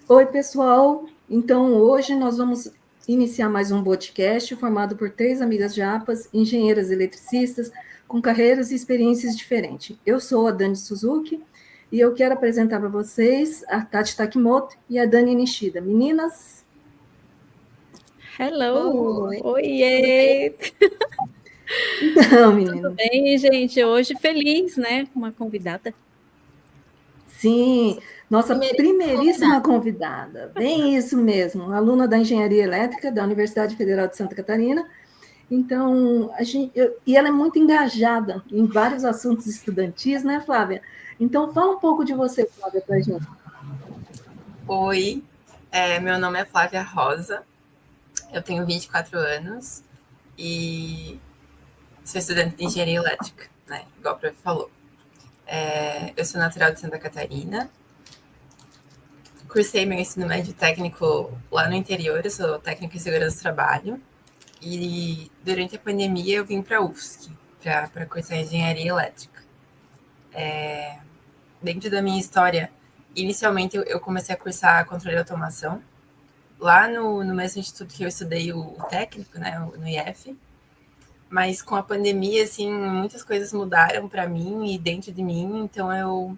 Oi, pessoal. Então, hoje nós vamos iniciar mais um podcast formado por 3 amigas japas, engenheiras eletricistas, com carreiras e experiências diferentes. Eu sou a Dani Suzuki e eu quero apresentar para vocês a Tati Takimoto e a Dani Nishida. Meninas? Hello! Oiê! Então, Tudo meninas. bem, gente? Hoje feliz, né? Com uma convidada. Sim, nossa primeiríssima convidada. Bem isso mesmo, aluna da Engenharia Elétrica da Universidade Federal de Santa Catarina. Então, e ela é muito engajada em vários assuntos estudantis, né, Flávia? Então, fala um pouco de você, Flávia, para a gente. Oi, meu nome é Flávia Rosa, eu tenho 24 anos e sou estudante de engenharia elétrica, né? Igual a Prof falou. Eu sou natural de Santa Catarina, cursei meu ensino médio técnico lá no interior, eu sou técnica em segurança do trabalho, e durante a pandemia eu vim para a UFSC para cursar engenharia elétrica. Dentro da minha história, inicialmente eu comecei a cursar controle e automação, lá no mesmo instituto que eu estudei o técnico, né, no IF, mas com a pandemia, assim, muitas coisas mudaram para mim e dentro de mim, então eu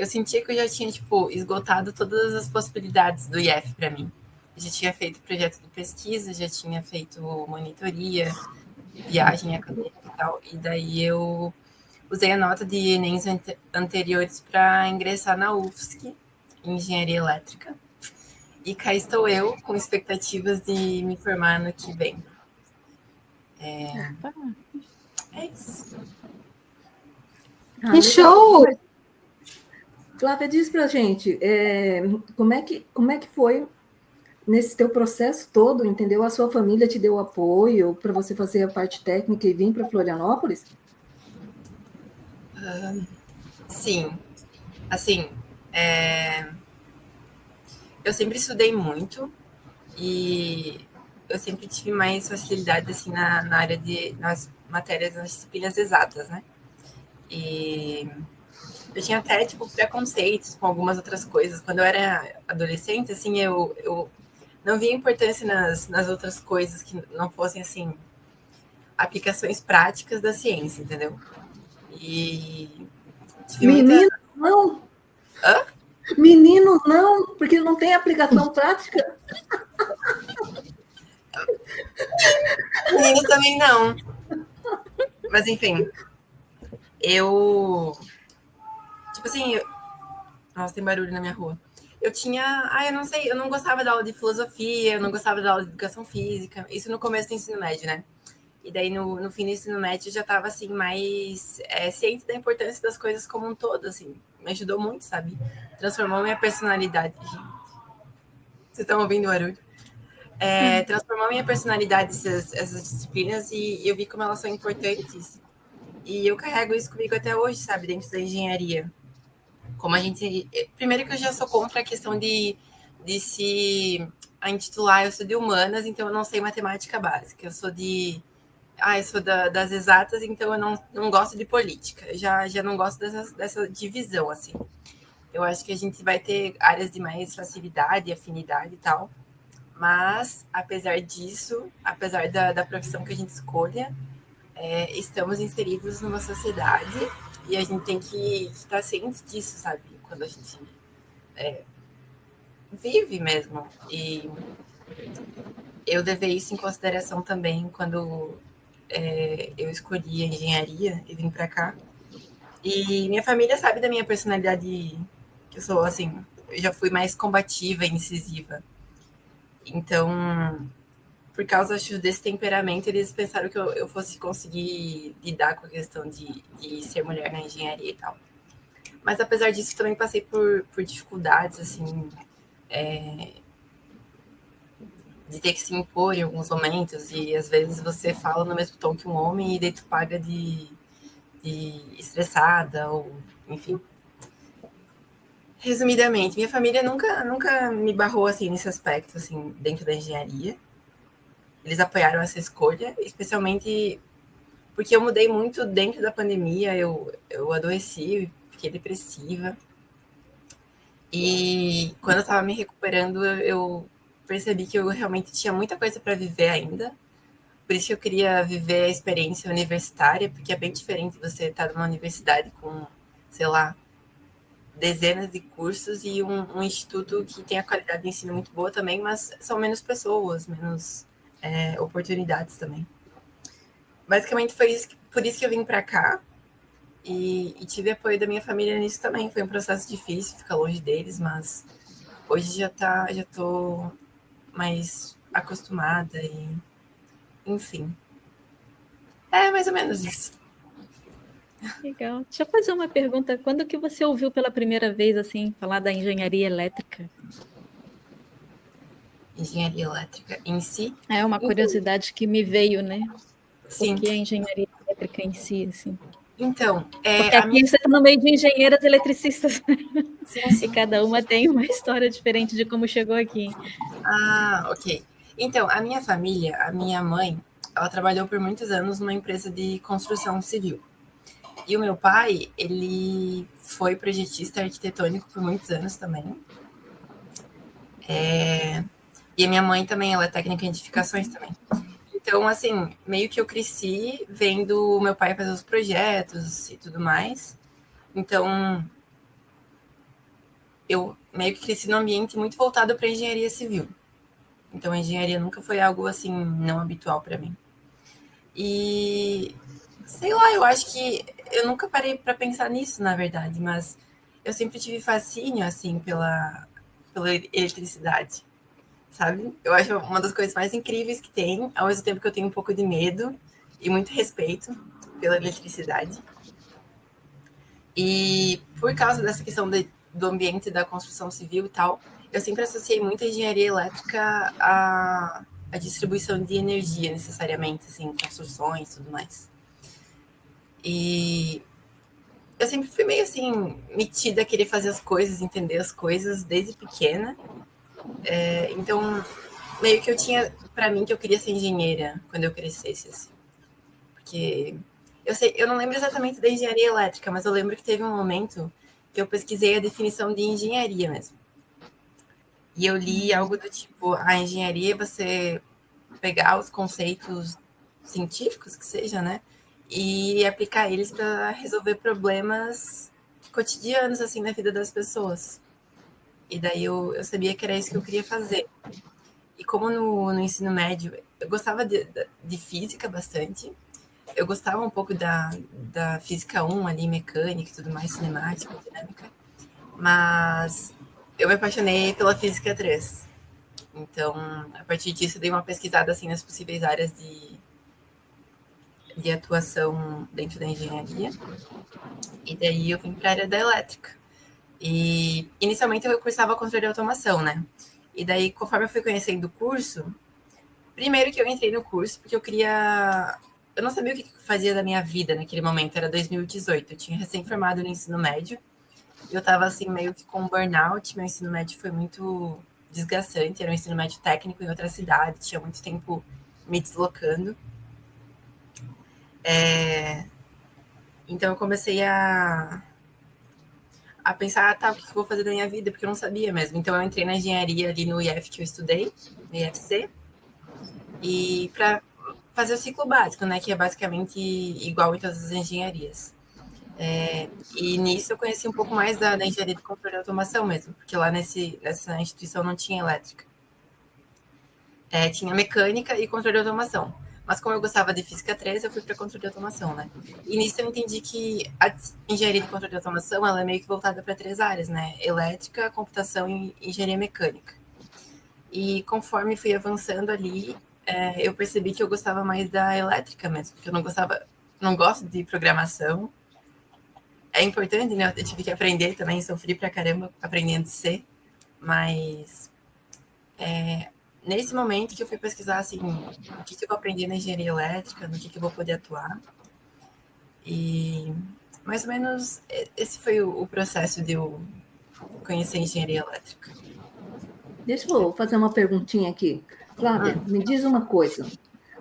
sentia que eu já tinha, tipo, esgotado todas as possibilidades do IF para mim. Eu já tinha feito projeto de pesquisa, já tinha feito monitoria, viagem acadêmica e tal, e daí eu usei a nota de Enems anteriores para ingressar na UFSC, em engenharia elétrica. E cá estou eu, com expectativas de me formar ano que vem. É isso. Que show! Flávia, diz para a gente, como é que foi nesse teu processo todo, entendeu? A sua família te deu apoio para você fazer a parte técnica e vir para Florianópolis? Sim, assim, eu sempre estudei muito e eu sempre tive mais facilidade assim na área nas matérias, nas disciplinas exatas, né? E eu tinha até tipo preconceitos com algumas outras coisas. Quando eu era adolescente, assim, eu não via importância nas outras coisas que não fossem assim aplicações práticas da ciência, entendeu? E tive muita. Menino, não! Hã? Menino, não, porque não tem aplicação prática. Menino também não. Mas enfim, eu. Tipo assim. Nossa, tem barulho na minha rua. Eu tinha. Eu não sei, eu não gostava da aula de filosofia, eu não gostava da aula de educação física. Isso no começo do ensino médio, né? E daí no fim do ensino médio eu já estava assim, mais ciente da importância das coisas como um todo, assim. Me ajudou muito, sabe? Transformou minha personalidade. Vocês estão ouvindo o barulho? Transformou minha personalidade essas disciplinas e eu vi como elas são importantes. E eu carrego isso comigo até hoje, sabe? Dentro da engenharia. Como a gente. Primeiro que eu já sou contra a questão de se intitular, eu sou de humanas, então eu não sei matemática básica. Eu sou eu sou das exatas, então eu não gosto de política. Eu já não gosto dessa divisão, assim. Eu acho que a gente vai ter áreas de mais facilidade, afinidade e tal. Mas, apesar disso, apesar da profissão que a gente escolha, estamos inseridos numa sociedade e a gente tem que estar ciente disso, sabe? Quando a gente vive mesmo. E eu levei isso em consideração também quando eu escolhi a engenharia e vim para cá. E minha família sabe da minha personalidade, que eu sou assim, eu já fui mais combativa e incisiva. Então, por causa acho, desse temperamento, eles pensaram que eu fosse conseguir lidar com a questão de ser mulher na engenharia e tal. Mas apesar disso, também passei por dificuldades, assim, de ter que se impor em alguns momentos, e às vezes você fala no mesmo tom que um homem e daí tu paga de estressada, ou enfim. Resumidamente, minha família nunca me barrou assim nesse aspecto, assim, dentro da engenharia. Eles apoiaram essa escolha, especialmente porque eu mudei muito dentro da pandemia, eu adoeci, fiquei depressiva. E quando eu estava me recuperando, eu percebi que eu realmente tinha muita coisa para viver ainda. Por isso que eu queria viver a experiência universitária, porque é bem diferente você estar numa universidade com, sei lá, dezenas de cursos e um instituto que tem a qualidade de ensino muito boa também, mas são menos pessoas, menos oportunidades também. Basicamente foi isso, por isso que eu vim para cá e tive apoio da minha família nisso também. Foi um processo difícil ficar longe deles, mas hoje já tô mais acostumada e enfim. É mais ou menos isso. Legal. Deixa eu fazer uma pergunta. Quando que você ouviu pela primeira vez, assim, falar da engenharia elétrica? Engenharia elétrica em si. É uma curiosidade que me veio, né? Por Sim. que a engenharia elétrica em si, assim? Então, Porque a aqui minha... você está no meio de engenheiras eletricistas. Sim, sim. E cada uma tem uma história diferente de como chegou aqui. Ah, ok. Então, a minha família, a minha mãe, ela trabalhou por muitos anos numa empresa de construção civil. E o meu pai, ele foi projetista arquitetônico por muitos anos também. E a minha mãe também, ela é técnica em edificações também. Então, assim, meio que eu cresci vendo o meu pai fazer os projetos e tudo mais. Então, eu meio que cresci num ambiente muito voltado para engenharia civil. Então, a engenharia nunca foi algo, assim, não habitual para mim. E, sei lá, eu acho que eu nunca parei para pensar nisso, na verdade, mas eu sempre tive fascínio, assim, pela eletricidade, sabe? Eu acho uma das coisas mais incríveis que tem, ao mesmo tempo que eu tenho um pouco de medo e muito respeito pela eletricidade. E por causa dessa questão do ambiente da construção civil e tal, eu sempre associei muito a engenharia elétrica à distribuição de energia, necessariamente, assim, construções e tudo mais. E eu sempre fui meio assim, metida a querer fazer as coisas, entender as coisas desde pequena. Então, meio que eu tinha para mim que eu queria ser engenheira quando eu crescesse, assim. Porque eu não lembro exatamente da engenharia elétrica, mas eu lembro que teve um momento que eu pesquisei a definição de engenharia mesmo. E eu li algo do tipo, a engenharia é você pegar os conceitos científicos que seja, né? E aplicar eles para resolver problemas cotidianos, assim, na vida das pessoas. E daí eu sabia que era isso que eu queria fazer. E como no ensino médio eu gostava de física bastante, eu gostava um pouco da física 1 ali, mecânica e tudo mais, cinemática, dinâmica, mas eu me apaixonei pela física 3. Então, a partir disso, eu dei uma pesquisada assim nas possíveis áreas de atuação dentro da engenharia. E daí eu vim para a área da elétrica. E inicialmente eu cursava controle de automação, né? E daí, conforme eu fui conhecendo o curso, primeiro que eu entrei no curso porque eu queria. Eu não sabia o que eu fazia da minha vida naquele momento, era 2018. Eu tinha recém-formado no ensino médio. E eu estava assim, meio que com burnout. Meu ensino médio foi muito desgastante. Era um ensino médio técnico em outra cidade, tinha muito tempo me deslocando. Então eu comecei a pensar, tá, o que eu vou fazer da minha vida, porque eu não sabia mesmo. Então eu entrei na engenharia ali no IF que eu estudei, no IFC, e para fazer o ciclo básico, né, que é basicamente igual em todas as engenharias. E nisso eu conheci um pouco mais da engenharia de controle de automação mesmo, porque lá nessa instituição não tinha elétrica. Tinha mecânica e controle de automação. Mas como eu gostava de física 3, eu fui para controle de automação, né? E nisso eu entendi que a engenharia de controle de automação, ela é meio que voltada para 3 áreas, né? Elétrica, computação e engenharia mecânica. E conforme fui avançando ali, eu percebi que eu gostava mais da elétrica mesmo, porque eu não gosto de programação. É importante, né? Eu tive que aprender também, sofri pra caramba aprendendo C, mas nesse momento que eu fui pesquisar assim, o que eu vou aprender na engenharia elétrica, no que eu vou poder atuar. E mais ou menos esse foi o processo de eu conhecer engenharia elétrica. Deixa eu fazer uma perguntinha aqui. Flávia, me diz uma coisa.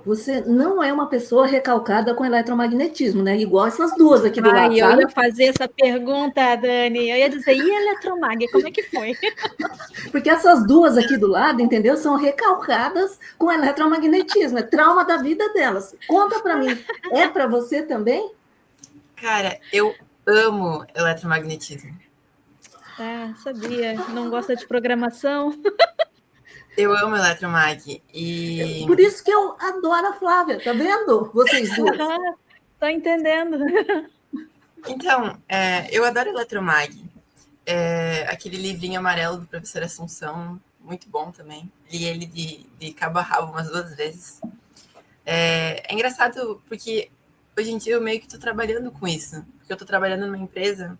você não é uma pessoa recalcada com eletromagnetismo, né? Igual essas duas aqui do lado, eu sabe? ia fazer essa pergunta, Dani. Eu ia dizer, e eletromag, como é que foi? Porque essas duas aqui do lado, entendeu? São recalcadas com eletromagnetismo. É trauma da vida delas. Conta para mim, é para você também? Cara, eu amo eletromagnetismo. Ah, sabia. Não gosta de programação? Eu amo eletromag. E Por isso que eu adoro a Flávia, tá vendo? Vocês duas. Tô entendendo. então, eu adoro eletromag. Aquele livrinho amarelo do professor Assunção, muito bom também. Li ele de cabo a rabo umas 2 vezes. É engraçado porque hoje em dia eu meio que estou trabalhando com isso. Porque eu estou trabalhando numa empresa,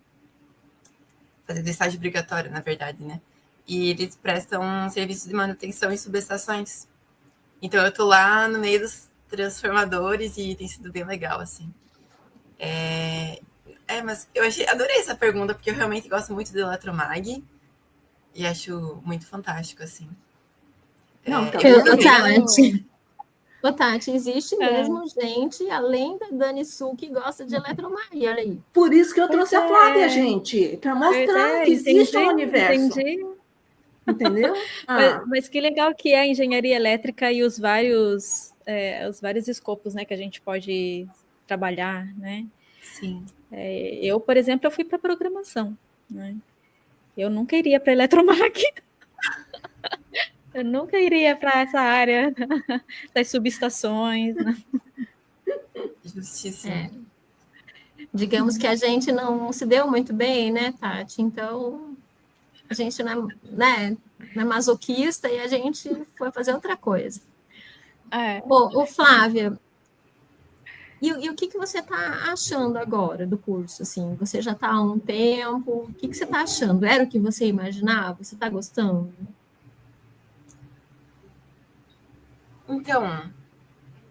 fazendo estágio obrigatório, na verdade, né? E eles prestam um serviço de manutenção em subestações. Então eu estou lá no meio dos transformadores e tem sido bem legal, assim. Mas adorei essa pergunta, porque eu realmente gosto muito do eletromag e acho muito fantástico, assim. Não, tá Eu vendo? também. Ô, Tati, existe mesmo gente, além da Dani Su, que gosta de eletromag, olha aí. Por isso que eu trouxe a Flávia, gente, para mostrar que existe um universo. Entendi. Entendeu? Mas que legal que é a engenharia elétrica e os vários escopos, né, que a gente pode trabalhar, né? Sim. Eu, por exemplo, eu fui para programação, né? Eu nunca iria para eletromag. Eu nunca iria para essa área das subestações, né? Justíssimo. Digamos que a gente não se deu muito bem, né, Tati? Então, a gente não é masoquista e a gente foi fazer outra coisa. Ô, Flávia, e o que você está achando agora do curso? Assim, você já está há um tempo, o que você está achando? Era o que você imaginava? Você está gostando? Então,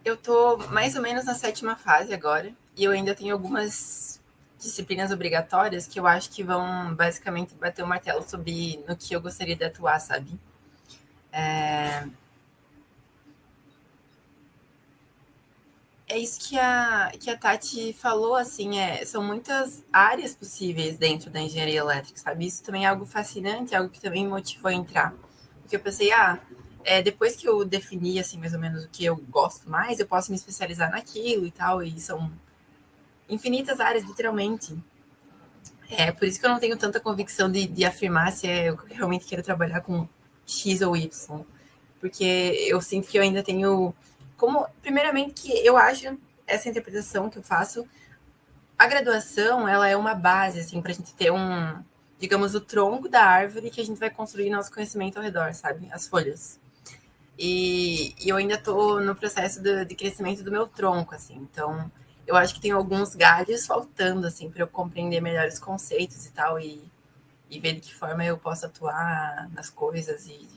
eu tô mais ou menos na 7ª fase agora, e eu ainda tenho algumas disciplinas obrigatórias que eu acho que vão basicamente bater o martelo sobre no que eu gostaria de atuar, sabe? É isso que a Tati falou, assim, são muitas áreas possíveis dentro da engenharia elétrica, sabe? Isso também é algo fascinante, algo que também me motivou a entrar. Porque eu pensei, depois que eu defini, assim, mais ou menos o que eu gosto mais, eu posso me especializar naquilo e tal, e são infinitas áreas, literalmente. Por isso que eu não tenho tanta convicção de afirmar se eu realmente quero trabalhar com X ou Y. Porque eu sinto que eu ainda tenho... primeiramente, que eu acho essa interpretação que eu faço, a graduação, ela é uma base, assim, para a gente ter digamos, o tronco da árvore que a gente vai construir nosso conhecimento ao redor, sabe? As folhas. E eu ainda estou no processo de crescimento do meu tronco, assim. Então, eu acho que tem alguns galhos faltando, assim, para eu compreender melhor os conceitos e tal, e ver de que forma eu posso atuar nas coisas e...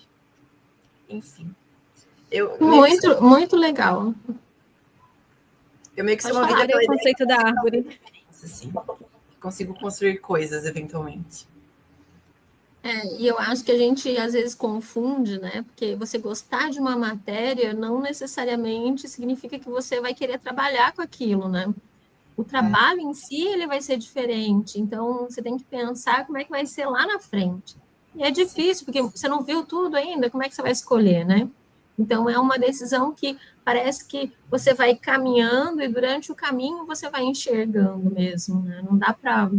Enfim. Muito legal. Eu meio que sou uma vida o conceito da árvore. Assim, consigo construir coisas, eventualmente. E eu acho que a gente, às vezes, confunde, né? Porque você gostar de uma matéria não necessariamente significa que você vai querer trabalhar com aquilo, né? O trabalho em si, ele vai ser diferente. Então, você tem que pensar como é que vai ser lá na frente. E é difícil, porque você não viu tudo ainda, como é que você vai escolher, né? Então, é uma decisão que parece que você vai caminhando e durante o caminho você vai enxergando mesmo, né? Não dá para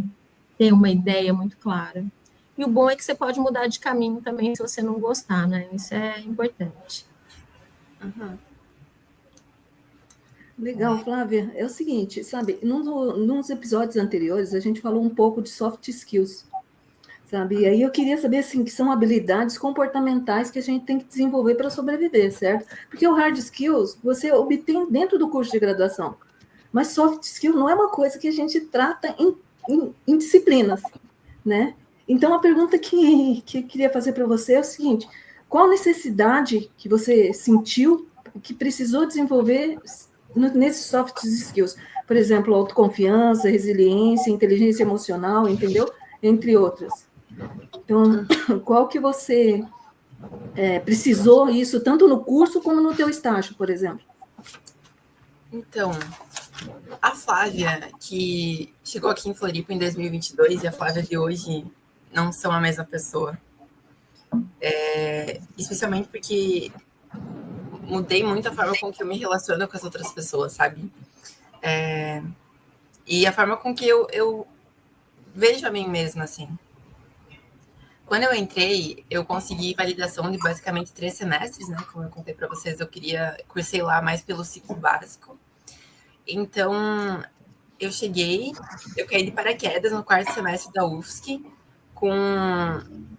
ter uma ideia muito clara. E o bom é que você pode mudar de caminho também se você não gostar, né? Isso é importante. Legal, Flávia. É o seguinte, sabe, nos episódios anteriores a gente falou um pouco de soft skills, sabe? E aí eu queria saber, assim, que são habilidades comportamentais que a gente tem que desenvolver para sobreviver, certo? Porque o hard skills você obtém dentro do curso de graduação, mas soft skill não é uma coisa que a gente trata em disciplinas, né? Então, a pergunta que eu queria fazer para você é o seguinte: qual necessidade que você sentiu que precisou desenvolver nesses soft skills? Por exemplo, autoconfiança, resiliência, inteligência emocional, entendeu? Entre outras. Então, qual que você precisou isso, tanto no curso como no teu estágio, por exemplo? Então, a Flávia, que chegou aqui em Floripa em 2022, e a Flávia de hoje não são a mesma pessoa. Especialmente porque mudei muito a forma com que eu me relaciono com as outras pessoas, sabe? E a forma com que eu vejo a mim mesma, assim. Quando eu entrei, eu consegui validação de basicamente 3 semestres, né? Como eu contei para vocês, cursei lá mais pelo ciclo básico. Então, eu caí de paraquedas no 4º semestre da UFSC, com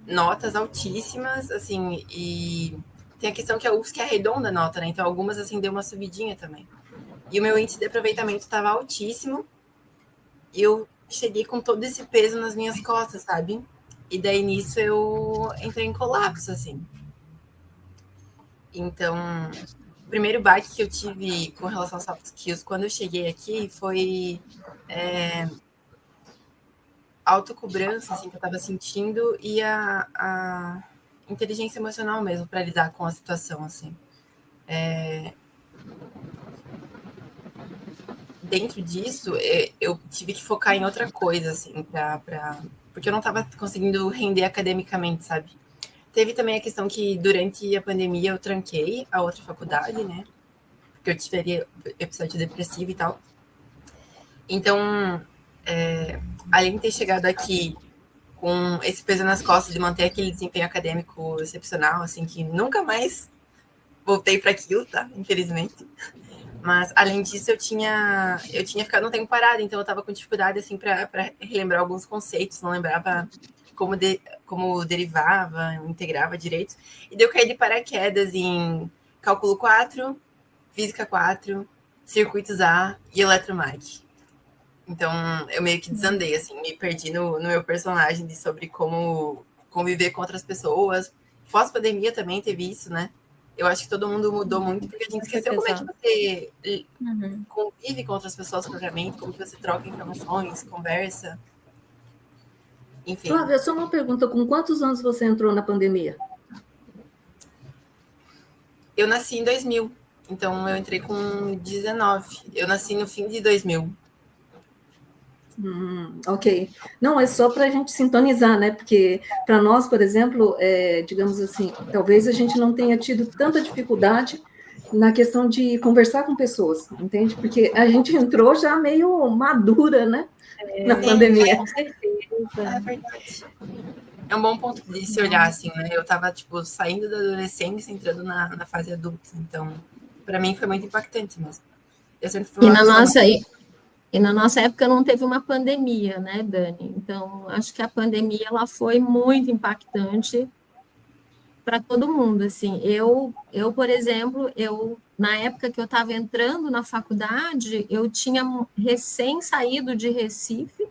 notas altíssimas, assim, e tem a questão que a UFSC arredonda a nota, né? Então, algumas, assim, deu uma subidinha também. E o meu índice de aproveitamento estava altíssimo, e eu cheguei com todo esse peso nas minhas costas, sabe? E daí, nisso, eu entrei em colapso, assim. Então, o primeiro baque que eu tive com relação aos soft skills quando eu cheguei aqui foi autocobrança, assim, que eu estava sentindo, e a inteligência emocional mesmo para lidar com a situação, assim. Dentro disso, eu tive que focar em outra coisa, assim, porque eu não estava conseguindo render academicamente, sabe? Teve também a questão que, durante a pandemia, eu tranquei a outra faculdade, né? Porque eu tive episódio depressivo e tal. Então, além de ter chegado aqui com esse peso nas costas de manter aquele desempenho acadêmico excepcional, assim, que nunca mais voltei para aquilo, tá? Infelizmente. Mas, além disso, eu tinha ficado um tempo parada, então eu estava com dificuldade, assim, para relembrar alguns conceitos, não lembrava como derivava, integrava direito. E daí eu caí de paraquedas em cálculo 4, física 4, circuitos A e eletromag. Então, eu meio que desandei, assim, me perdi no meu personagem sobre como conviver com outras pessoas. Pós-pandemia também teve isso, né? Eu acho que todo mundo mudou muito, porque a gente esqueceu como é que você convive com outras pessoas propriamente, como que você troca informações, conversa. Enfim. Flávia, só uma pergunta, com quantos anos você entrou na pandemia? Eu nasci em 2000, então eu entrei com 19. Eu nasci no fim de 2000. Ok. Não, é só para a gente sintonizar, né? Porque para nós, por exemplo, digamos assim, talvez a gente não tenha tido tanta dificuldade na questão de conversar com pessoas, entende? Porque a gente entrou já meio madura, né? Na pandemia. Com certeza. É verdade. É um bom ponto de se olhar, assim, né? Eu tava, tipo, saindo da adolescência, entrando na fase adulta. Então, para mim foi muito impactante mesmo. Eu sempre fui E na nossa época não teve uma pandemia, né, Dani? Então, acho que a pandemia ela foi muito impactante para todo mundo, assim. Eu, por exemplo, na época que eu estava entrando na faculdade, eu tinha recém saído de Recife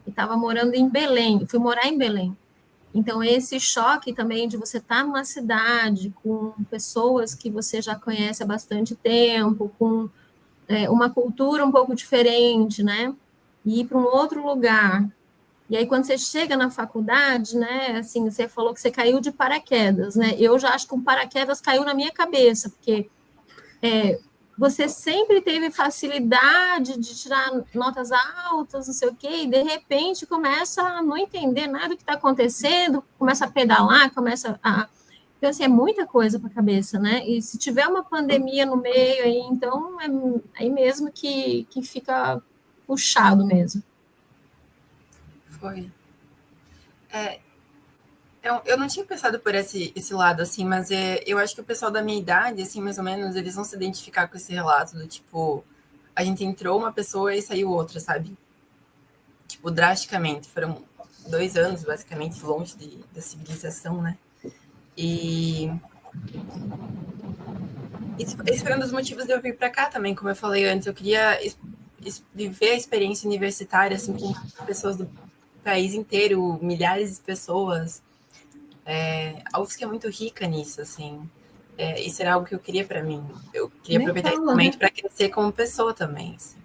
e estava morando em Belém. Fui morar em Belém. Então, esse choque também de você estar numa cidade com pessoas que você já conhece há bastante tempo, com uma cultura um pouco diferente, né? E ir para um outro lugar. E aí, quando você chega na faculdade, né? Assim, você falou que você caiu de paraquedas, né? Eu já acho que um paraquedas caiu na minha cabeça, porque você sempre teve facilidade de tirar notas altas, não sei o quê, e de repente começa a não entender nada do que está acontecendo, começa a pedalar, começa a. Então, assim, é muita coisa para a cabeça, né? E se tiver uma pandemia no meio aí, então é aí mesmo que fica puxado mesmo. Foi. Eu não tinha pensado por esse lado, assim, mas eu acho que o pessoal da minha idade, assim, mais ou menos, eles vão se identificar com esse relato do tipo, a gente entrou uma pessoa e saiu outra, sabe? Tipo, drasticamente. Foram 2 anos, basicamente, longe da civilização, né? E esse foi um dos motivos de eu vir para cá também, como eu falei antes. Eu queria viver a experiência universitária, assim, com pessoas do país inteiro, milhares de pessoas. A UFSC é muito rica nisso, assim. Isso era algo que eu queria para mim. Eu queria aproveitar esse momento, né, para crescer como pessoa também. Assim.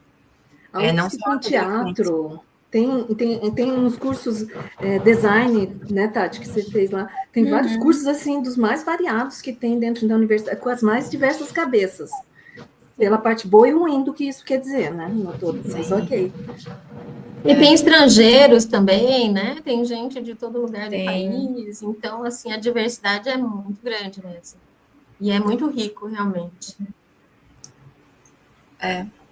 A UFSC tem teatro, tem uns cursos design, né, Tati, que você fez lá. Tem vários cursos, assim, dos mais variados que tem dentro da universidade, com as mais diversas cabeças. pela parte boa e ruim do que isso quer dizer, né? Não todo, mas ok. E tem estrangeiros também, né? Tem gente de todo lugar do Tem. país. Então, assim, a diversidade é muito grande mesmo. E é muito rico, realmente.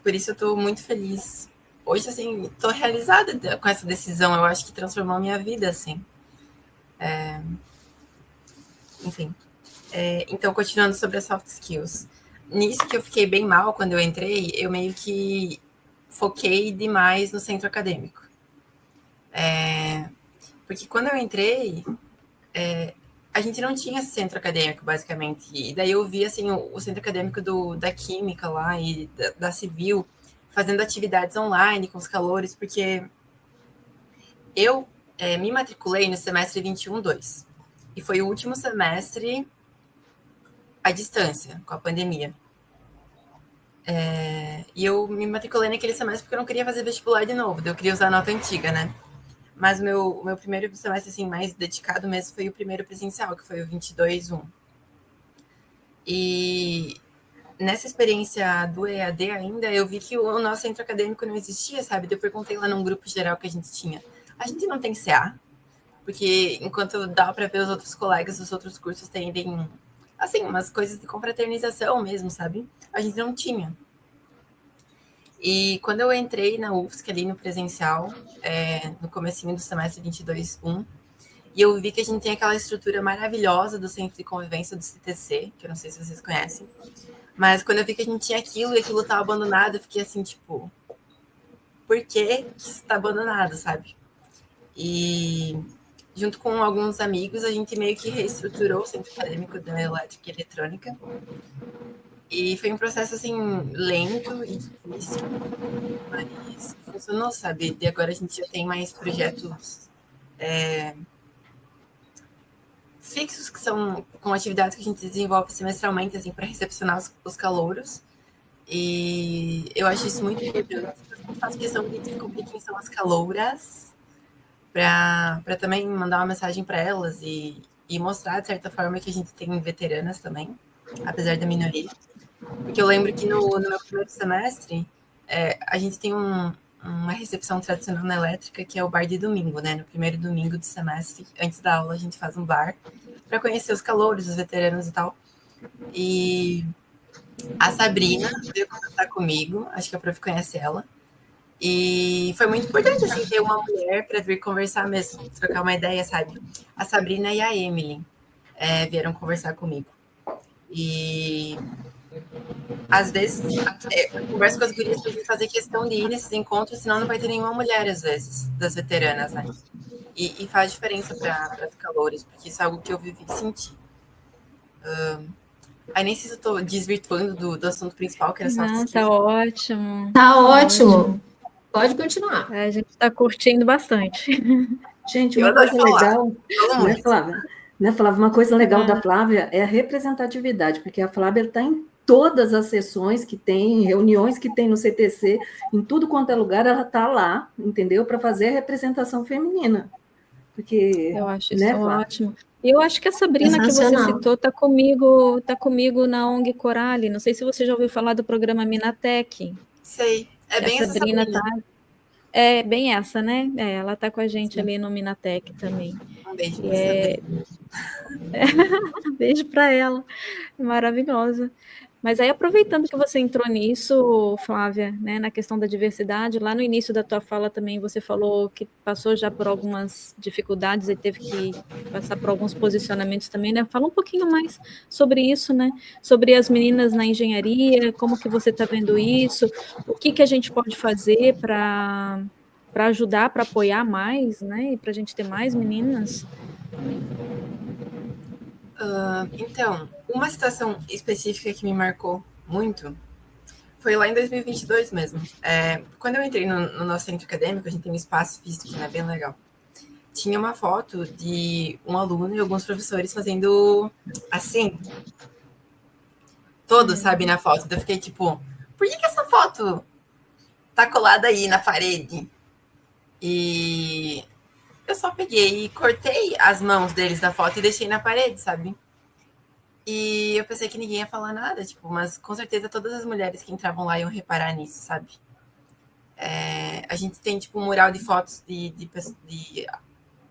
Por isso eu tô muito feliz. Hoje, assim, tô realizada com essa decisão. Eu acho que transformou a minha vida, assim. Enfim. Então, continuando sobre as soft skills. Nisso que eu fiquei bem mal quando eu entrei, eu meio que foquei demais no centro acadêmico. Porque quando eu entrei, a gente não tinha centro acadêmico, basicamente. E daí eu vi, assim, o centro acadêmico da Química lá e da Civil fazendo atividades online com os calores, porque eu me matriculei no semestre 21/2. E foi o último semestre à distância, com a pandemia. E eu me matriculei naquele semestre porque eu não queria fazer vestibular de novo, eu queria usar a nota antiga, né? Mas o meu primeiro semestre, assim, mais dedicado mesmo foi o primeiro presencial, que foi o 22/1. E nessa experiência do EAD ainda, eu vi que o nosso centro acadêmico não existia, sabe? Eu perguntei lá num grupo geral que a gente tinha. A gente não tem CA? Porque enquanto dá para ver os outros colegas dos outros cursos terem, assim, umas coisas de confraternização mesmo, sabe? A gente não tinha. E quando eu entrei na UFSC ali no presencial, no comecinho do semestre 22/1, e eu vi que a gente tem aquela estrutura maravilhosa do Centro de Convivência do CTC, que eu não sei se vocês conhecem, mas quando eu vi que a gente tinha aquilo e aquilo estava abandonado, eu fiquei assim, tipo, por que isso está abandonado, sabe? E junto com alguns amigos, a gente meio que reestruturou o Centro Acadêmico da Elétrica e Eletrônica. E foi um processo, assim, lento e difícil, mas funcionou, sabe? E agora a gente já tem mais projetos fixos, que são com atividades que a gente desenvolve semestralmente, assim, para recepcionar os calouros. E eu acho isso muito importante. Eu faço questão de descobrir quem são as calouras, para também mandar uma mensagem para elas e mostrar, de certa forma, que a gente tem veteranas também, apesar da minoria. Porque eu lembro que no meu primeiro semestre, a gente tem uma recepção tradicional na elétrica, que é o bar de domingo, né? No primeiro domingo do semestre, antes da aula, a gente faz um bar para conhecer os calouros, os veteranos e tal. E a Sabrina veio conversar comigo, acho que a prof conhece ela. E foi muito importante, assim, ter uma mulher para vir conversar mesmo, trocar uma ideia, sabe? A Sabrina e a Emily vieram conversar comigo. E às vezes eu converso com as gurias pra gente fazer questão de ir nesses encontros, senão não vai ter nenhuma mulher, às vezes, das veteranas, né? E faz diferença para os calores, porque isso é algo que eu vivi e senti. Aí nem sei se eu tô desvirtuando do assunto principal, que era soft skills. Tá ótimo. Tá ótimo. Pode continuar. A gente está curtindo bastante. Gente, uma coisa legal, né, Flávia? Né, Flávia? Uma coisa legal da Flávia é a representatividade, porque a Flávia está em todas as sessões que tem, reuniões que tem no CTC, em tudo quanto é lugar, ela está lá, entendeu? Para fazer a representação feminina. Porque, eu acho isso, né, ótimo. E eu acho que a Sabrina que você citou está comigo na ONG Corale. Não sei se você já ouviu falar do programa Minatec. Sei. É bem essa Sabrina. É bem essa, né? Ela está com a gente ali no Minatec também. Um beijo para Sabrina. Beijo para ela. Maravilhosa. Mas aí, aproveitando que você entrou nisso, Flávia, né, na questão da diversidade, lá no início da tua fala também você falou que passou já por algumas dificuldades e teve que passar por alguns posicionamentos também, né? Fala um pouquinho mais sobre isso, né? Sobre as meninas na engenharia, como que você está vendo isso, o que a gente pode fazer para ajudar, para apoiar mais, né? E para a gente ter mais meninas. Então, uma situação específica que me marcou muito foi lá em 2022 mesmo. Quando eu entrei no nosso centro acadêmico, a gente tem um espaço físico, né, bem legal. Tinha uma foto de um aluno e alguns professores fazendo assim. Todos, sabe, na foto. Eu fiquei tipo, por que essa foto tá colada aí na parede? E eu só peguei e cortei as mãos deles da foto e deixei na parede, sabe? E eu pensei que ninguém ia falar nada, tipo, mas com certeza todas as mulheres que entravam lá iam reparar nisso, sabe? A gente tem, tipo, um mural de fotos de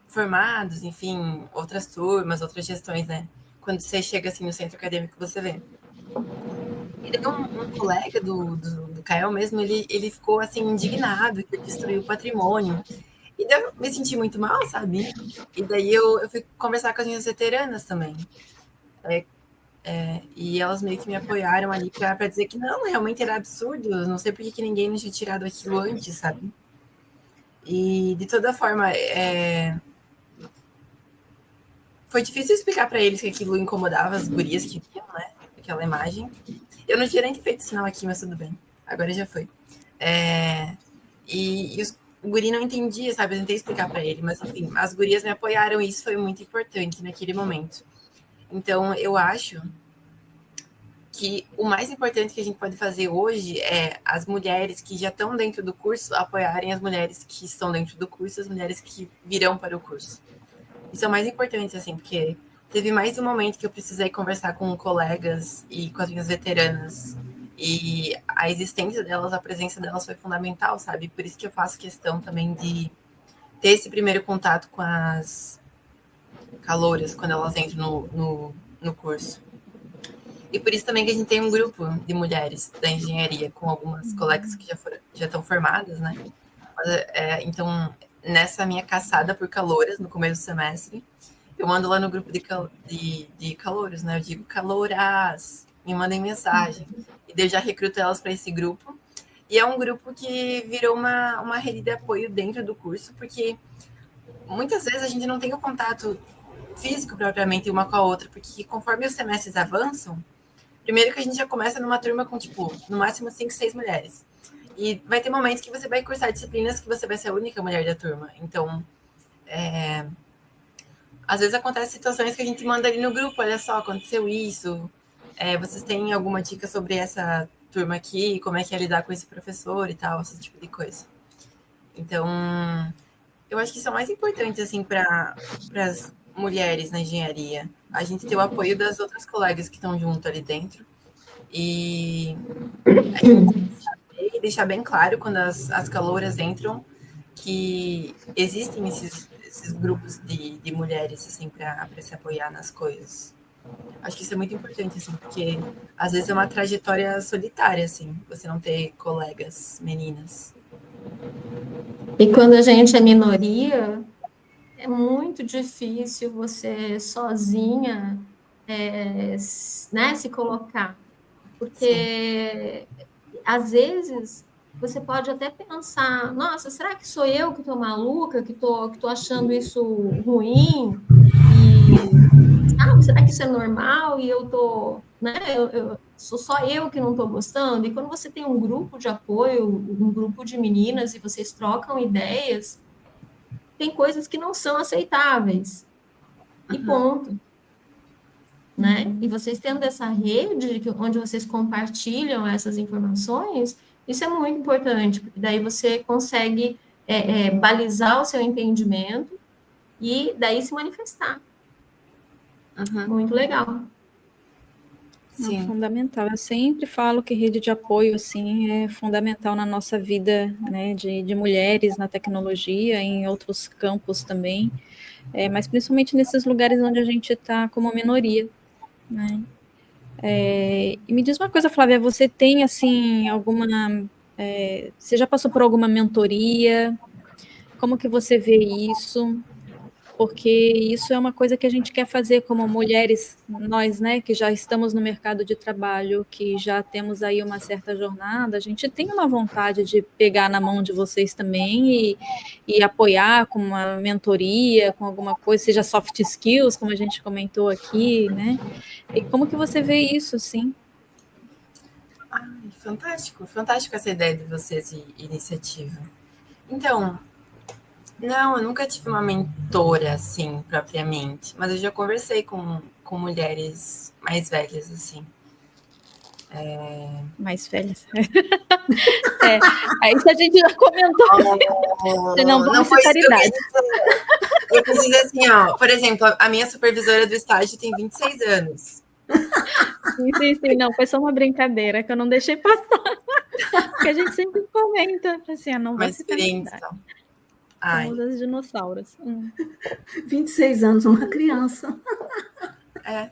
formados, enfim, outras turmas, outras gestões, né? Quando você chega, assim, no centro acadêmico, você vê. E daí um colega do Kael mesmo, ele ficou, assim, indignado que destruiu o patrimônio. E daí eu me senti muito mal, sabe? E daí eu fui conversar com as minhas veteranas também. E elas meio que me apoiaram ali para dizer que não, realmente era absurdo, não sei por que ninguém não tinha tirado aquilo antes, sabe? E de toda forma, foi difícil explicar para eles que aquilo incomodava as gurias que viam, né? Aquela imagem. Eu não tinha nem feito sinal aqui, mas tudo bem. Agora já foi. O guri não entendia, sabe? Eu tentei explicar para ele, mas enfim, as gurias me apoiaram e isso foi muito importante naquele momento. Então, eu acho que o mais importante que a gente pode fazer hoje é as mulheres que já estão dentro do curso apoiarem as mulheres que estão dentro do curso, as mulheres que virão para o curso. Isso é o mais importante, assim, porque teve mais um momento que eu precisei conversar com colegas e com as minhas veteranas, e a existência delas, a presença delas foi fundamental, sabe? Por isso que eu faço questão também de ter esse primeiro contato com as calouras quando elas entram no curso. E por isso também que a gente tem um grupo de mulheres da engenharia, com algumas colegas que já estão formadas, né? Então, nessa minha caçada por calouras, no começo do semestre, eu mando lá no grupo de calouros, né? Eu digo, calouras, me mandem mensagem. E daí eu já recruto elas para esse grupo. E é um grupo que virou uma rede de apoio dentro do curso, porque muitas vezes a gente não tem o contato físico propriamente uma com a outra, porque conforme os semestres avançam, primeiro que a gente já começa numa turma com, tipo, no máximo 5, 6 mulheres. E vai ter momentos que você vai cursar disciplinas que você vai ser a única mulher da turma. Então, às vezes acontecem situações que a gente manda ali no grupo, olha só, aconteceu isso. Vocês têm alguma dica sobre essa turma aqui? Como é que é lidar com esse professor e tal, esse tipo de coisa. Então, eu acho que isso é o mais importante, assim, para as mulheres na engenharia. A gente ter o apoio das outras colegas que estão junto ali dentro. E a gente saber, deixar bem claro quando as calouras entram que existem esses grupos de mulheres, assim, para se apoiar nas coisas. Acho que isso é muito importante, assim, porque às vezes é uma trajetória solitária, assim, você não ter colegas meninas. E quando a gente é minoria, é muito difícil você sozinha, né, se colocar. Porque, às vezes, você pode até pensar, nossa, será que sou eu que estou maluca, que tô achando isso ruim? Será que isso é normal? E eu tô, né, sou só eu que não estou gostando? E quando você tem um grupo de apoio, um grupo de meninas, e vocês trocam ideias, tem coisas que não são aceitáveis. E ponto. Né? E vocês tendo essa rede onde vocês compartilham essas informações, isso é muito importante, porque daí você consegue balizar o seu entendimento e daí se manifestar. Muito legal. Sim. Não, fundamental. Eu sempre falo que rede de apoio, assim, é fundamental na nossa vida, né, de mulheres na tecnologia, em outros campos também, mas principalmente nesses lugares onde a gente está como minoria, né. E me diz uma coisa, Flávia, você tem, assim, você já passou por alguma mentoria? Como que você vê isso? Porque isso é uma coisa que a gente quer fazer como mulheres, nós, né, que já estamos no mercado de trabalho, que já temos aí uma certa jornada, a gente tem uma vontade de pegar na mão de vocês também e apoiar com uma mentoria, com alguma coisa, seja soft skills, como a gente comentou aqui, né? E como que você vê isso, assim? Fantástico, fantástico essa ideia de vocês e iniciativa. Então, não, eu nunca tive uma mentora, assim, propriamente, mas eu já conversei com mulheres mais velhas, assim. Mais velhas. Isso a gente já comentou. Você não vai citar idade. Eu quis dizer assim, ó, por exemplo, a minha supervisora do estágio tem 26 anos. Sim, não, foi só uma brincadeira que eu não deixei passar. Porque a gente sempre comenta, assim, não vai Uma citar minha experiência. idade. Ai, Somos as dinossauros. 26 anos, uma criança. é.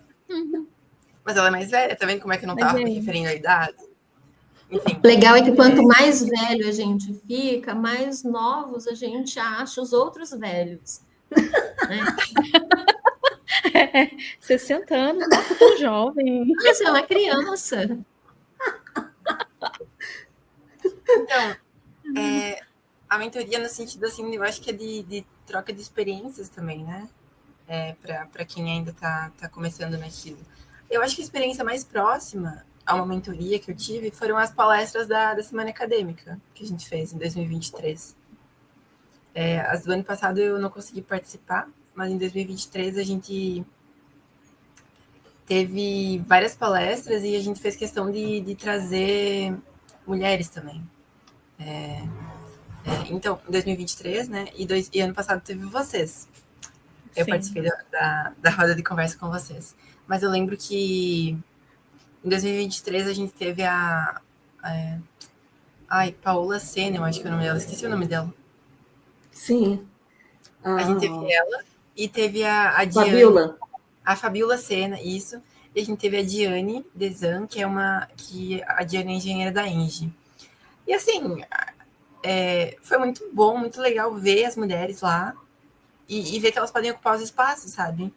Mas ela é mais velha, tá vendo como é que eu não Mas tava é. me referindo à idade? Enfim. Legal é que quanto mais velho a gente fica, mais novos a gente acha os outros velhos. Né? 60 anos, nossa, tão jovem. Ah, você é uma criança. Então, a mentoria no sentido assim, eu acho que é de troca de experiências também, né? Para quem ainda tá começando naquilo. Eu acho que a experiência mais próxima a uma mentoria que eu tive foram as palestras da Semana Acadêmica que a gente fez em 2023. As do ano passado eu não consegui participar, mas em 2023 a gente teve várias palestras e a gente fez questão de trazer mulheres também. Então, em 2023, né? E ano passado teve vocês. Eu participei da roda de conversa com vocês. Mas eu lembro que em 2023 a gente teve Paola Sena, eu acho que é o nome dela. Esqueci o nome dela. Sim. A gente teve ela e teve a Diane. Fabiola. A Fabiola Sena, isso. E a gente teve a Diane Desan, que a Diane é engenheira da Engie. E assim, foi muito bom, muito legal ver as mulheres lá e ver que elas podem ocupar os espaços, sabe?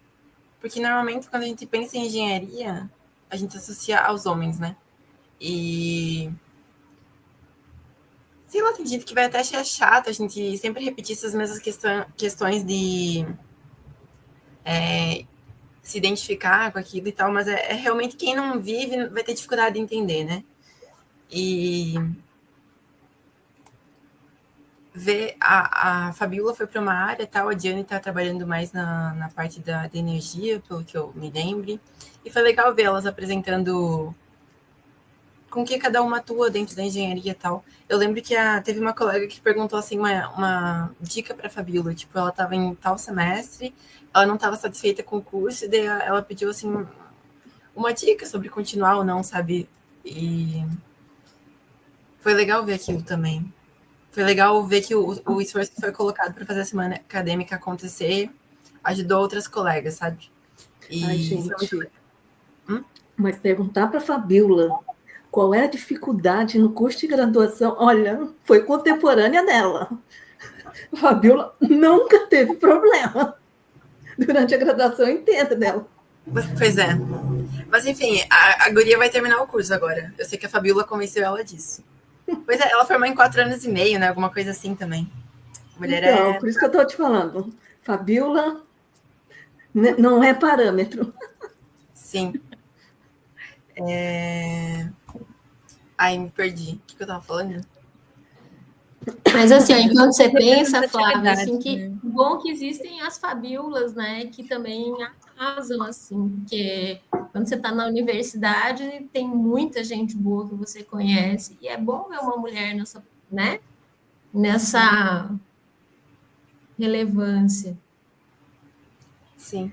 Porque normalmente quando a gente pensa em engenharia, a gente associa aos homens, né? E sei lá, tem gente que vai até achar chato a gente sempre repetir essas mesmas questões de se identificar com aquilo e tal, mas realmente quem não vive vai ter dificuldade de entender, né? E ver a Fabiola foi para uma área, tal, a Diane está trabalhando mais na parte da energia, pelo que eu me lembre, e foi legal ver elas apresentando com que cada uma atua dentro da engenharia e tal. Eu lembro que teve uma colega que perguntou assim uma dica para a Fabiola, tipo, ela estava em tal semestre, ela não estava satisfeita com o curso, e daí ela pediu assim uma dica sobre continuar ou não, sabe? E foi legal ver aquilo também. Foi legal ver que o esforço que foi colocado para fazer a semana acadêmica acontecer ajudou outras colegas, sabe? Ai, E foi muito gente. Mas perguntar para a Fabiola qual é a dificuldade no curso de graduação, olha, foi contemporânea dela. A Fabiola nunca teve problema durante a graduação inteira dela. Pois é. Mas enfim, a guria vai terminar o curso agora. Eu sei que a Fabiola convenceu ela disso. Pois é, ela formou em 4 anos e meio, né? Alguma coisa assim também. Mulher então, por isso que eu estou te falando. Fabiola não é parâmetro. Sim. Ai, me perdi. O que eu estava falando? Mas assim, enquanto você pensa, Flávia, assim, que né? bom que existem as Fabiolas, né, que também arrasam, assim, porque quando você está na universidade, tem muita gente boa que você conhece, e é bom ver uma mulher nessa relevância. Sim.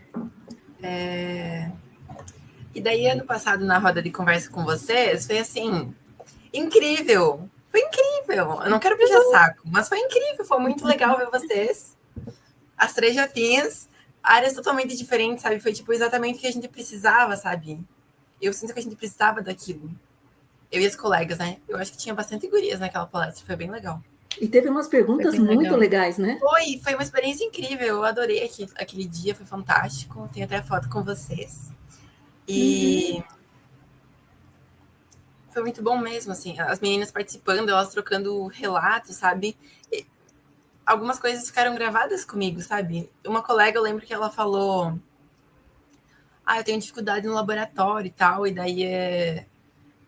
E daí, ano passado, na roda de conversa com vocês, foi assim, incrível. Foi incrível. Eu não quero puxar saco, mas foi incrível. Foi muito legal ver vocês. As 3 japinhas, áreas totalmente diferentes, sabe? Foi, tipo, exatamente o que a gente precisava, sabe? Eu sinto que a gente precisava daquilo. Eu e as colegas, né? Eu acho que tinha bastante gurias naquela palestra. Foi bem legal. E teve umas perguntas muito legais, né? Foi uma experiência incrível. Eu adorei aquele dia, foi fantástico. Tenho até a foto com vocês. E foi muito bom mesmo, assim. As meninas participando, elas trocando relatos, sabe? E algumas coisas ficaram gravadas comigo, sabe? Uma colega, eu lembro que ela falou: eu tenho dificuldade no laboratório e tal. E daí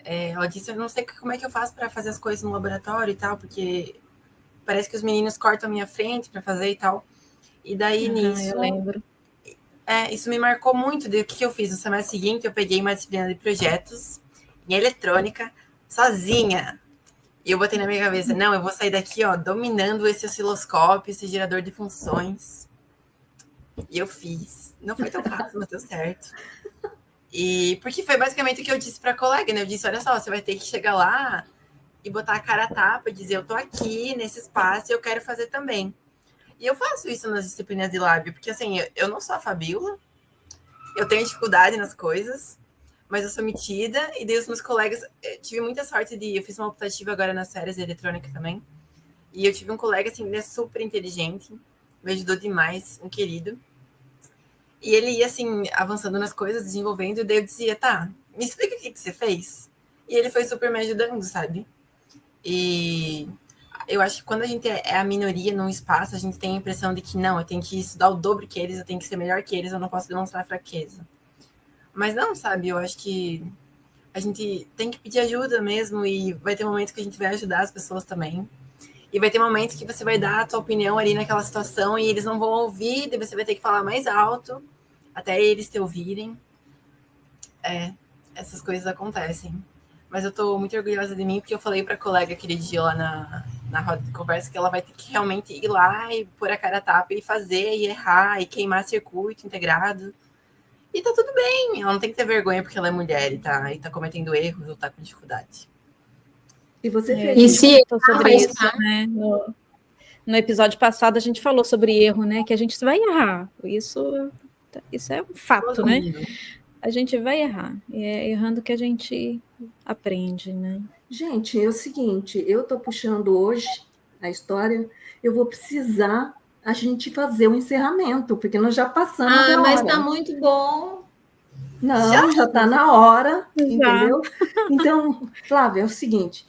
ela disse: eu não sei como é que eu faço para fazer as coisas no laboratório e tal, porque parece que os meninos cortam a minha frente para fazer e tal. E daí, nisso, eu lembro. Isso me marcou muito. O que eu fiz? No semestre seguinte, eu peguei uma disciplina de projetos em eletrônica, sozinha. E eu botei na minha cabeça, não, eu vou sair daqui, ó, dominando esse osciloscópio, esse gerador de funções. E eu fiz. Não foi tão fácil, mas deu certo. E porque foi basicamente o que eu disse para a colega, né? Eu disse, olha só, você vai ter que chegar lá e botar a cara a tapa e dizer, eu tô aqui nesse espaço e eu quero fazer também. E eu faço isso nas disciplinas de lábio, porque assim, eu não sou a Fabíola, eu tenho dificuldade nas coisas, mas eu sou metida, e daí os meus colegas, tive muita sorte eu fiz uma optativa agora nas séries de eletrônica também, e eu tive um colega, assim, ele é super inteligente, me ajudou demais, um querido, e ele ia, assim, avançando nas coisas, desenvolvendo, e daí eu dizia, tá, me explica o que você fez, e ele foi super me ajudando, sabe? E eu acho que quando a gente é a minoria num espaço, a gente tem a impressão de que não, eu tenho que estudar o dobro que eles, eu tenho que ser melhor que eles, eu não posso demonstrar fraqueza. Mas não, sabe, eu acho que a gente tem que pedir ajuda mesmo e vai ter momentos que a gente vai ajudar as pessoas também. E vai ter momentos que você vai dar a tua opinião ali naquela situação e eles não vão ouvir, e você vai ter que falar mais alto até eles te ouvirem. Essas coisas acontecem. Mas eu tô muito orgulhosa de mim porque eu falei pra colega aquele dia lá na roda de conversa que ela vai ter que realmente ir lá e pôr a cara a tapa e fazer, e errar, e queimar circuito integrado. E tá tudo bem, ela não tem que ter vergonha porque ela é mulher e tá cometendo erros ou tá com dificuldade. E você A fez gente isso? comentou sobre isso, né? No episódio passado a gente falou sobre erro, né? Que a gente vai errar. Isso é um fato, né? A gente vai errar. E é errando que a gente aprende, né? Gente, é o seguinte, eu tô puxando hoje a história, eu vou precisar a gente fazer o encerramento, porque nós já passamos da mas hora. tá muito bom. Não, já está na hora, Já. entendeu? Então, Flávia, é o seguinte,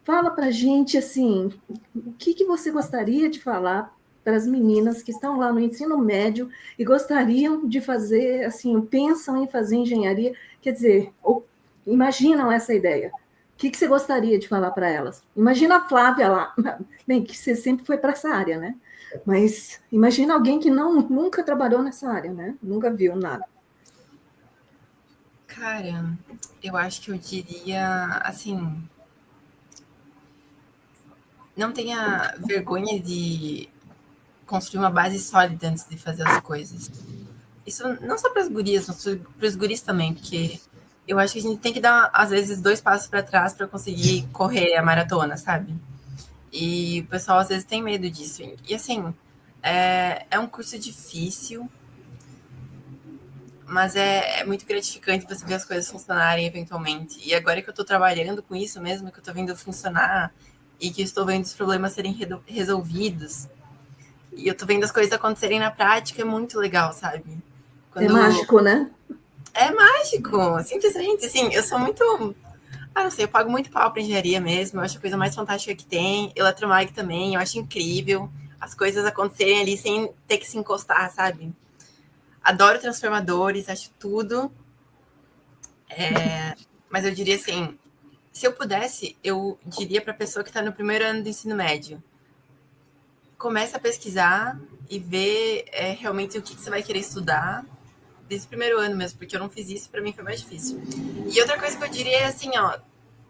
fala para a gente, assim, o que você gostaria de falar para as meninas que estão lá no ensino médio e gostariam de fazer, assim, pensam em fazer engenharia, quer dizer, ou imaginam essa ideia. O que você gostaria de falar para elas? Imagina a Flávia lá, bem, que você sempre foi para essa área, né? Mas imagina alguém que nunca trabalhou nessa área, né? Nunca viu nada. Cara, eu acho que eu diria, assim, não tenha vergonha de construir uma base sólida antes de fazer as coisas. Isso não só para as gurias, mas para os guris também, porque eu acho que a gente tem que dar, às vezes, 2 passos para trás para conseguir correr a maratona, sabe? E o pessoal, às vezes, tem medo disso. E, assim, é um curso difícil, mas é muito gratificante você ver as coisas funcionarem eventualmente. E agora que eu estou trabalhando com isso mesmo, que eu estou vendo funcionar e que estou vendo os problemas serem resolvidos, e eu estou vendo as coisas acontecerem na prática, é muito legal, sabe? É mágico, né? É mágico, simplesmente, assim, eu sou muito... não sei, eu pago muito pau pra engenharia mesmo, eu acho a coisa mais fantástica que tem, eletromag também, eu acho incrível as coisas acontecerem ali sem ter que se encostar, sabe? Adoro transformadores, acho tudo, mas eu diria assim, se eu pudesse, eu diria pra pessoa que tá no primeiro ano do ensino médio, comece a pesquisar e ver realmente o que você vai querer estudar, desde o primeiro ano mesmo, porque eu não fiz isso, para mim foi mais difícil. E outra coisa que eu diria é assim, ó,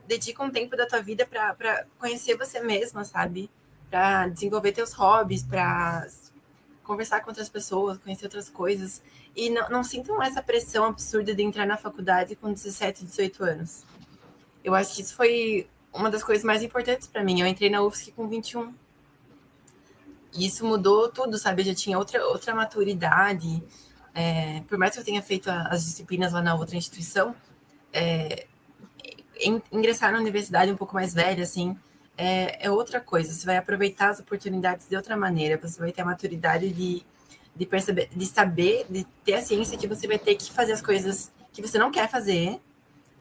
dedica um tempo da tua vida para conhecer você mesma, sabe? Para desenvolver teus hobbies, para conversar com outras pessoas, conhecer outras coisas. E não sintam essa pressão absurda de entrar na faculdade com 17, 18 anos. Eu acho que isso foi uma das coisas mais importantes para mim. Eu entrei na UFSC com 21. E isso mudou tudo, sabe? Eu já tinha outra maturidade. Por mais que eu tenha feito as disciplinas lá na outra instituição, ingressar na universidade um pouco mais velha, assim, é outra coisa. Você vai aproveitar as oportunidades de outra maneira. Você vai ter a maturidade de perceber, de saber, de ter a ciência que você vai ter que fazer as coisas que você não quer fazer,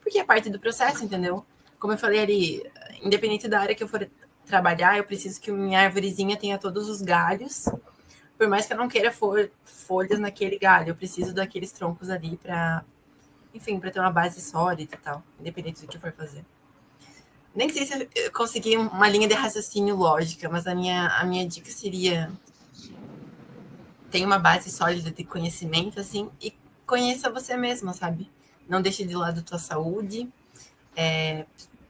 porque é parte do processo, entendeu? Como eu falei ali, independente da área que eu for trabalhar, eu preciso que minha arvorezinha tenha todos os galhos, por mais que eu não queira folhas naquele galho, eu preciso daqueles troncos ali para, enfim, para ter uma base sólida e tal, independente do que eu for fazer. Nem sei se eu consegui uma linha de raciocínio lógica, mas a minha dica seria: tenha uma base sólida de conhecimento, assim, e conheça você mesma, sabe? Não deixe de lado a tua saúde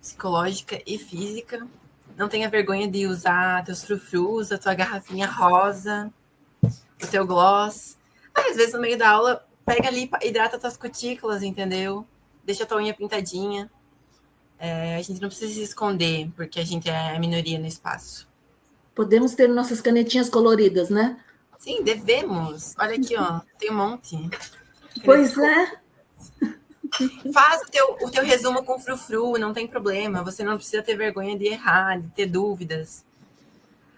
psicológica e física. Não tenha vergonha de usar teus frufrus, a tua garrafinha rosa, o teu gloss. Às vezes, no meio da aula, pega ali, hidrata tuas cutículas, entendeu? Deixa a tua unha pintadinha. A gente não precisa se esconder, porque a gente é minoria no espaço. Podemos ter nossas canetinhas coloridas, né? Sim, devemos. Olha aqui, ó, tem um monte. Pois é. Faz o teu resumo com frufru, não tem problema. Você não precisa ter vergonha de errar, de ter dúvidas.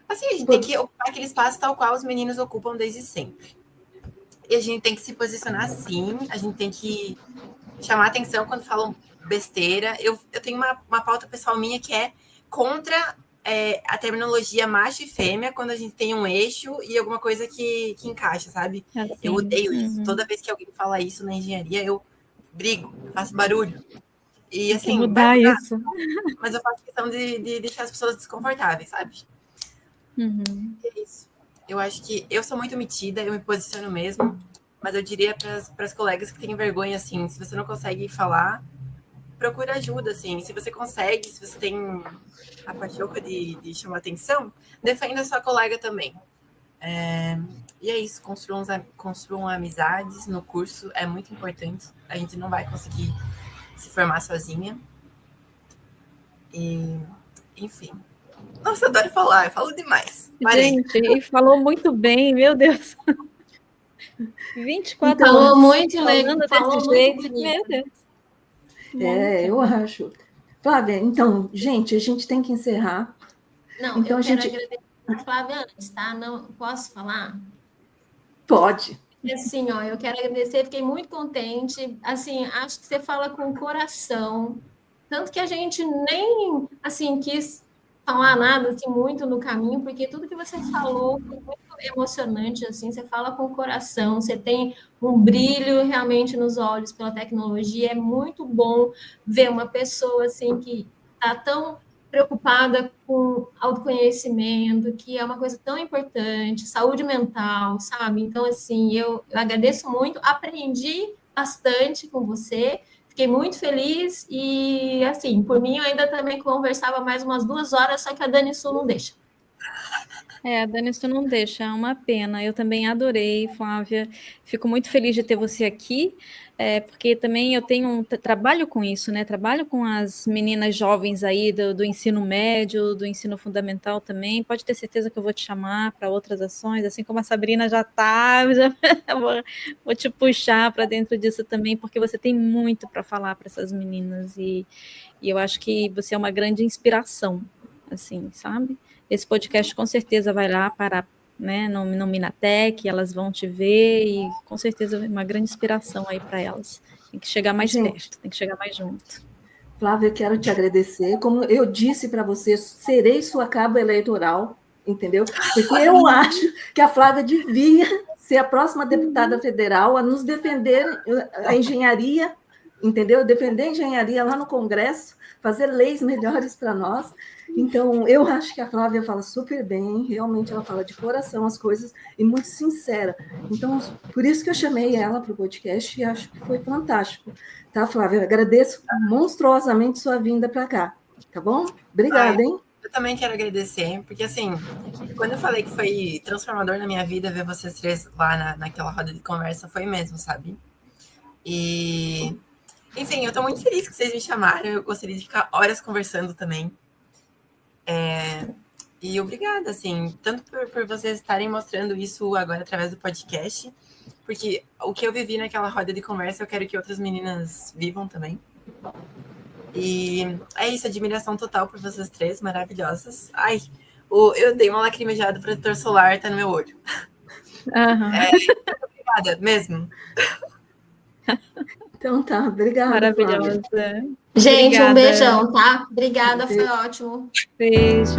Assim, a gente tem que ocupar aquele espaço tal qual os meninos ocupam desde sempre. E a gente tem que se posicionar assim, a gente tem que chamar atenção quando falam besteira. Eu tenho uma pauta pessoal minha que é contra a terminologia macho e fêmea, quando a gente tem um eixo e alguma coisa que encaixa, sabe? Assim, eu odeio isso. Toda vez que alguém fala isso na engenharia, eu brigo, eu faço barulho. E assim, tem que mudar isso. Mas eu faço questão de deixar as pessoas desconfortáveis, sabe? É isso. Eu acho que eu sou muito metida, eu me posiciono mesmo, mas eu diria para as colegas que têm vergonha, assim, se você não consegue falar, procura ajuda, assim. Se você consegue, se você tem a pachorra de chamar atenção, defenda a sua colega também. E é isso, construam amizades no curso, é muito importante. A gente não vai conseguir se formar sozinha. E, enfim. Nossa, eu adoro falar, eu falo demais. Parei. Gente, e falou muito bem, meu Deus. 24 falou anos muito falando legal, falou desse muito jeito, bonito. meu Deus. Eu acho. Flávia, então, gente, a gente tem que encerrar. Não, então, eu quero agradecer a Flávia antes, tá? Não, posso falar? Pode. Assim, ó, eu quero agradecer, fiquei muito contente. Assim, acho que você fala com o coração. Tanto que a gente nem, assim, quis falar nada, assim, muito no caminho, porque tudo que você falou foi muito emocionante, assim, você fala com o coração, você tem um brilho realmente nos olhos pela tecnologia. É muito bom ver uma pessoa, assim, que está tão preocupada com autoconhecimento, que é uma coisa tão importante, saúde mental, sabe? Então, assim, eu agradeço muito, aprendi bastante com você, fiquei muito feliz e, assim, por mim, eu ainda também conversava mais umas 2 horas, só que a Dani Su não deixa. A Dani, isso não deixa, é uma pena. Eu também adorei, Flávia. Fico muito feliz de ter você aqui, porque também eu trabalho com isso, né? Trabalho com as meninas jovens aí do ensino médio, do ensino fundamental também. Pode ter certeza que eu vou te chamar para outras ações, assim como a Sabrina já está, vou te puxar para dentro disso também, porque você tem muito para falar para essas meninas e eu acho que você é uma grande inspiração, assim, sabe? Esse podcast com certeza vai lá para, né, no Minatec, elas vão te ver e com certeza é uma grande inspiração aí para elas. Tem que chegar mais perto, tem que chegar mais junto. Flávia, eu quero te agradecer. Como eu disse para você, serei sua cabo eleitoral, entendeu? Porque eu acho que a Flávia devia ser a próxima deputada federal a nos defender a engenharia, entendeu? Defender a engenharia lá no Congresso, fazer leis melhores para nós. Então, eu acho que a Flávia fala super bem, realmente ela fala de coração as coisas e muito sincera. Então, por isso que eu chamei ela para o podcast e acho que foi fantástico. Tá, Flávia? Eu agradeço monstruosamente sua vinda para cá, tá bom? Obrigada, hein? Eu também quero agradecer, porque assim, quando eu falei que foi transformador na minha vida ver vocês três lá naquela roda de conversa, foi mesmo, sabe? E, enfim, eu tô muito feliz que vocês me chamaram, eu gostaria de ficar horas conversando também. E obrigada, assim, tanto por vocês estarem mostrando isso agora através do podcast, porque o que eu vivi naquela roda de conversa, eu quero que outras meninas vivam também. E é isso, admiração total por vocês três, maravilhosas. Ai, eu dei uma lacrimejada, o protetor solar tá no meu olho. Obrigada, mesmo. Então tá, obrigada. Maravilhosa. Gente, Obrigada. um beijão, tá? Obrigada, foi ótimo. Beijo.